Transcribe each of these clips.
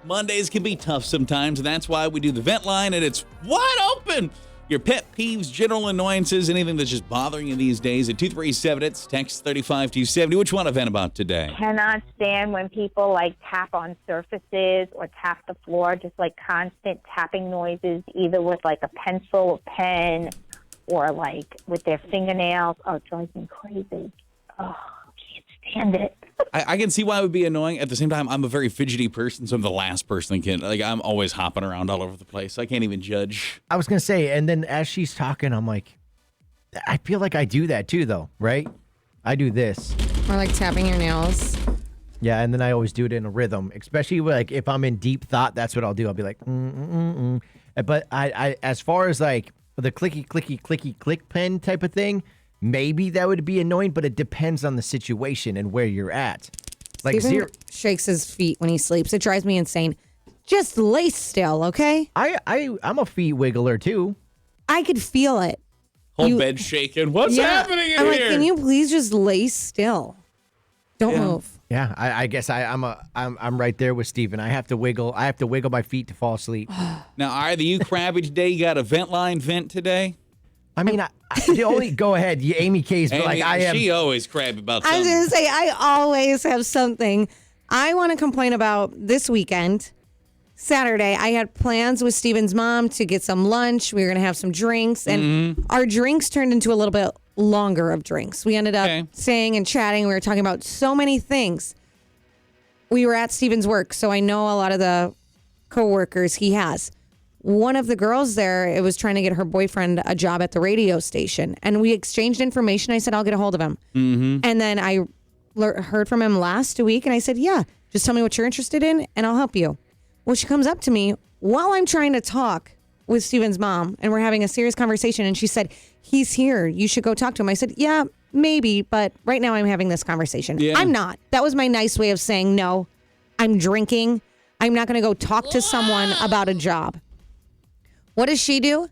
Mondays can be tough sometimes, and that's why we do the vent line, and it's wide open. Your pet peeves, general annoyances, anything that's just bothering you these days at 237 it's text 35270. Which one to vent about today? Cannot stand when people like tap on surfaces or tap the floor, just like constant tapping noises, either with like a pencil or pen or like with their fingernails. Oh, it drives me crazy. Oh, can't stand it. I can see why it would be annoying. At the same time, I'm a very fidgety person, so I'm the last person that can. Like, I'm always hopping around all over the place. I can't even judge. I was going to say, and then as she's talking, I'm like, I feel like I do that too, though, right? I do this. Or like tapping your nails. Yeah, and then I always do it in a rhythm, especially like if I'm in deep thought, that's what I'll do. I'll be like, But I as far as like the clicky click pen type of thing, maybe that would be annoying, but it depends on the situation and where you're at. Like Steven shakes his feet when he sleeps. It drives me insane. Just lay still, okay? I'm a feet wiggler too. I could feel it. Whole bed shaking. What's happening in I'm here? like, can you please just lay still? Don't move. Yeah, I guess I'm right there with Steven. I have to wiggle my feet to fall asleep. Now, either you crabby today, you got a vent line vent today? I mean, the only go ahead, Amy K's, but like I am. She always crabby about I something. was going to say, I always have something I want to complain about this weekend. Saturday, I had plans with Steven's mom to get some lunch. We were going to have some drinks, and our drinks turned into a little bit longer of drinks. We ended up staying and chatting. We were talking about so many things. We were at Steven's work, so I know a lot of the coworkers he has. One of the girls there, it was trying to get her boyfriend a job at the radio station, and we exchanged information. I said, I'll get a hold of him. And then I heard from him last week, and I said, yeah, just tell me what you're interested in, and I'll help you. Well, she comes up to me while I'm trying to talk with Steven's mom, and we're having a serious conversation, and she said, he's here. You should go talk to him. I said, yeah, maybe, but right now I'm having this conversation. Yeah. I'm not. That was my nice way of saying, no, I'm drinking. I'm not going to go talk to someone about a job. What does she do?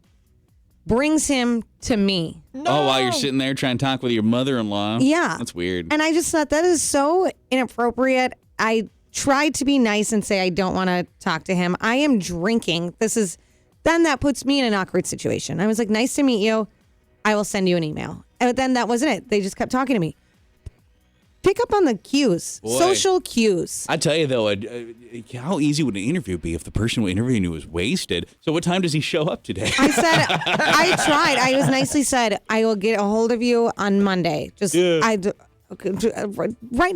Brings him to me. No. Oh, while you're sitting there trying to talk with your mother-in-law? Yeah. That's weird. And I just thought that is so inappropriate. I tried to be nice and say I don't want to talk to him. I am drinking. Then that puts me in an awkward situation. I was like, nice to meet you. I will send you an email. And then that wasn't it. They just kept talking to me. Pick up on the cues, social cues. I tell you, though, how easy would an interview be if the person interviewing you was wasted? So what time does he show up today? I said, I tried. I was nicely said, I will get a hold of you on Monday. Right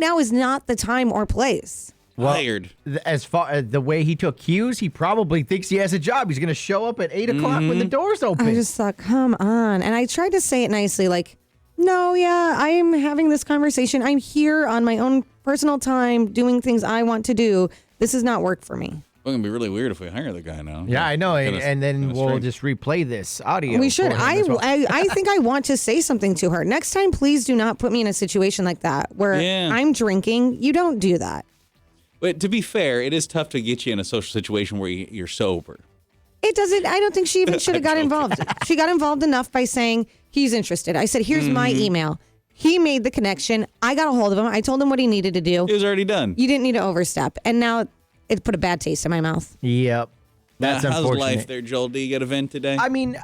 now is not the time or place. Wired. As far as the way he took cues, he probably thinks he has a job. He's going to show up at 8 o'clock when the doors open. I just thought, come on. And I tried to say it nicely, like, no, yeah, I am having this conversation. I'm here on my own personal time doing things I want to do. This has not worked for me. It's going to be really weird if we hire the guy now. Yeah, I know. And then we'll just replay this audio. We should. I think I want to say something to her. Next time, please do not put me in a situation like that where I'm drinking. You don't do that. But to be fair, it is tough to get you in a social situation where you're sober. It doesn't. I don't think she even should have got involved. She got involved enough by saying he's interested. I said, here's my email. He made the connection. I got a hold of him. I told him what he needed to do. It was already done. You didn't need to overstep. And now it put a bad taste in my mouth. Yep. That's how's unfortunate. life there, Joel? Do you get a vent today? I mean,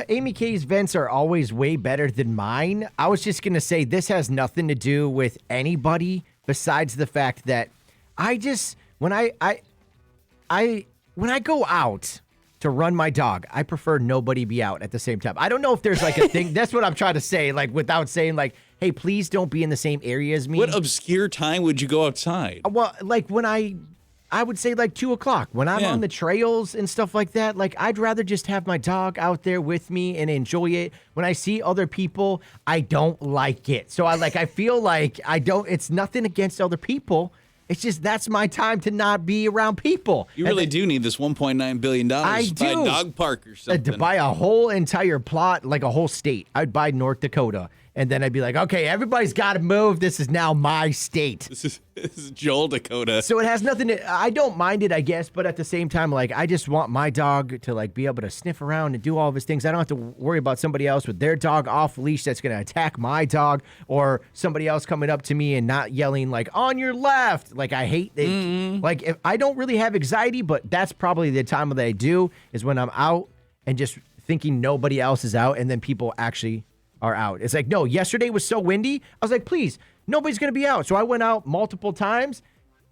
Amy K's vents are always way better than mine. I was just going to say this has nothing to do with anybody besides the fact that I just, when I go out to run my dog, I prefer nobody be out at the same time. I don't know if there's like a thing. That's what I'm trying to say, like without saying like, hey, please don't be in the same area as me. What obscure time would you go outside? Well, like when I would say like 2 o'clock when I'm on the trails and stuff like that. Like I'd rather just have my dog out there with me and enjoy it. When I see other people, I don't like it. So I feel like it's nothing against other people. It's just that's my time to not be around people. You really do need this $1.9 billion to buy a dog park or something. To buy a whole entire plot, like a whole state. I'd buy North Dakota And then I'd be like, okay, everybody's got to move. This is now my state. This is Joel Dakota. So it has nothing to, I don't mind it, I guess, but at the same time, like, I just want my dog to, like, be able to sniff around and do all of his things. I don't have to worry about somebody else with their dog off leash that's going to attack my dog, or somebody else coming up to me and not yelling, like, on your left. Like, I hate it. Like, if I don't really have anxiety, but that's probably the time that I do, is when I'm out and just thinking nobody else is out, and then people actually are out. It's like, no, yesterday was so windy. I was like, please, nobody's going to be out. So I went out multiple times.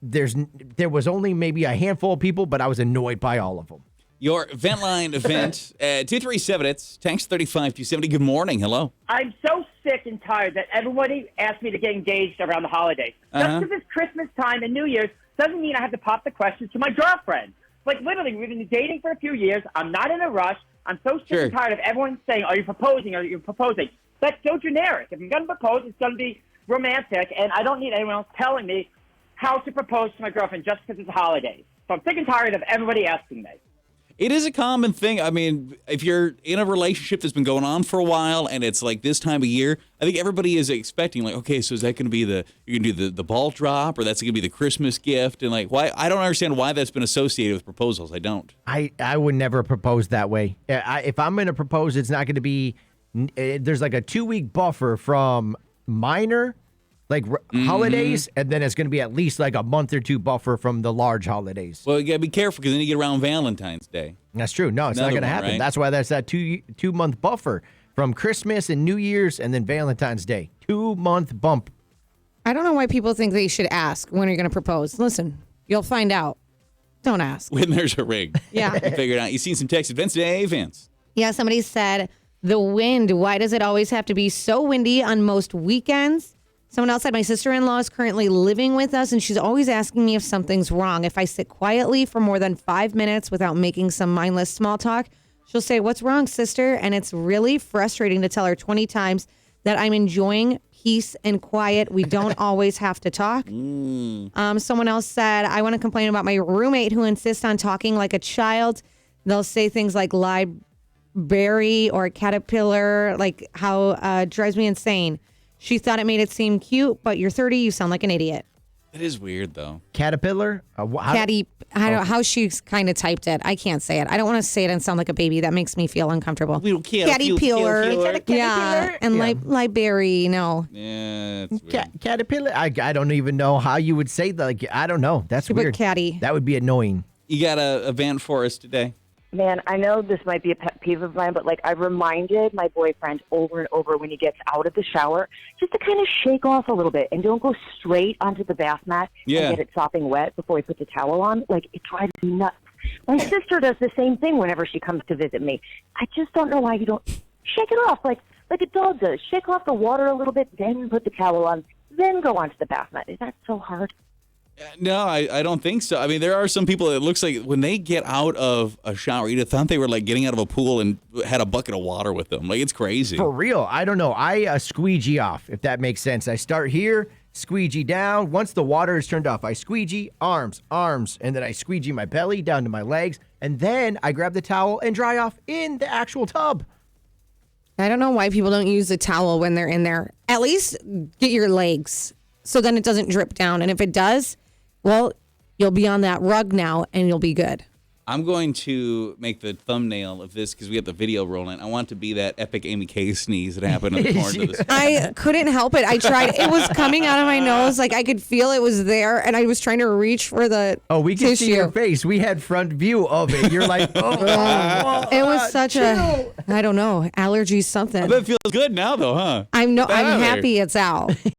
There was only maybe a handful of people, but I was annoyed by all of them. Your vent line event, 237, it's text 35270. Good morning. Hello. I'm so sick and tired that everybody asks me to get engaged around the holidays. Just because it's Christmas time and New Year's doesn't mean I have to pop the question to my girlfriend. Like, literally, we've been dating for a few years. I'm not in a rush. I'm so sick and tired of everyone saying, are you proposing? Are you proposing? That's so generic. If you're going to propose, it's going to be romantic, and I don't need anyone else telling me how to propose to my girlfriend just because it's holidays. So I'm sick and tired of everybody asking me. It is a common thing. I mean, if you're in a relationship that's been going on for a while and it's like this time of year, I think everybody is expecting, like, okay, so is that going to be you're going to do the ball drop, or that's going to be the Christmas gift? And like, why? I don't understand why that's been associated with proposals. I don't. I would never propose that way. If I'm going to propose, it's not going to be, there's like a 2-week buffer from minor, like holidays, and then it's going to be at least like a month or two buffer from the large holidays. Well, you got to be careful, because then you get around Valentine's Day. That's true. No, it's not going to happen. Right? That's why there's that 2-month buffer from Christmas and New Year's and then Valentine's Day. 2-month bump. I don't know why people think they should ask when you're going to propose. Listen, you'll find out. Don't ask. When there's a ring. Yeah. You figure it out. You seen some text events today, Vince? Yeah, somebody said, the wind. Why does it always have to be so windy on most weekends? Someone else said, my sister-in-law is currently living with us, and she's always asking me if something's wrong. If I sit quietly for more than 5 minutes without making some mindless small talk, she'll say, what's wrong, sister? And it's really frustrating to tell her 20 times that I'm enjoying peace and quiet. We don't always have to talk. Someone else said, I want to complain about my roommate who insists on talking like a child. They'll say things like library or caterpillar, like how drives me insane. She thought it made it seem cute, but you're 30, you sound like an idiot. It is weird, though. Caterpillar? Caddy, I don't know how she's kind of typed it. I can't say it. I don't want to say it and sound like a baby. That makes me feel uncomfortable. Caterpillar. Yeah, and library, no. Yeah, it's weird. Caterpillar? I don't even know how you would say that. Like, I don't know. That's weird. Caddy. That would be annoying. You got a event for us today? Man, I know this might be a pet peeve of mine, but like I reminded my boyfriend over and over when he gets out of the shower just to kind of shake off a little bit and don't go straight onto the bath mat and get it sopping wet before he puts the towel on. Like, it drives me nuts. My sister does the same thing whenever she comes to visit me. I just don't know why you don't shake it off like a dog does. Shake off the water a little bit, then put the towel on, then go onto the bath mat. Is that so hard? No, I don't think so. I mean, there are some people that looks like when they get out of a shower, you'd have thought they were like getting out of a pool and had a bucket of water with them. Like, it's crazy. For real. I don't know. I squeegee off, if that makes sense. I start here, squeegee down. Once the water is turned off, I squeegee, arms, and then I squeegee my belly down to my legs. And then I grab the towel and dry off in the actual tub. I don't know why people don't use a towel when they're in there. At least get your legs so then it doesn't drip down. And if it does, well, you'll be on that rug now and you'll be good. I'm going to make the thumbnail of this because we have the video rolling. I want it to be that epic Amy K sneeze that happened in the corner of this. I couldn't help it. I tried. It was coming out of my nose. Like, I could feel it was there, and I was trying to reach for the we can tissue. see your face. We had front view of it. You're like, it was such a, I don't know, allergy something. I bet it feels good now, though, huh? I'm happy it's out.